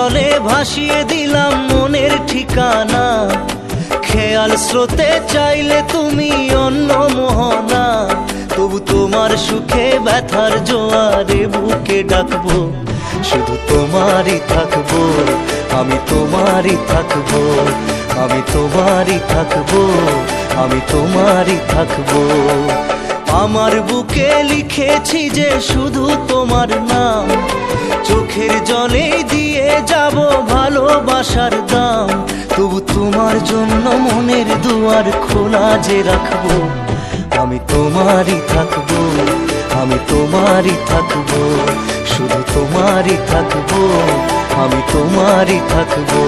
জলে ভাসিয়ে দিলাম মনের ঠিকানা, খেয়াল স্রোতে চাইলে তুমি অন্য মোহনা। তবু তোমার সুখে ব্যথার জোয়ারে বুকে ডাকবো, শুধু তোমারই থাকবো, আমি তোমারই থাকবো, আমি তোমারই থাকবো, আমি তোমারই থাকবো। আমার বুকে লিখেছি যে শুধু তোমার নাম, চোখের জলে দিয়ে যাব ভালোবাসার দাম। তবু তোমার জন্য মনের দুয়ার খোলা যে রাখবো, আমি তোমারই থাকবো, আমি তোমারই থাকবো, শুধু তোমারই থাকবো, আমি তোমারই থাকবো।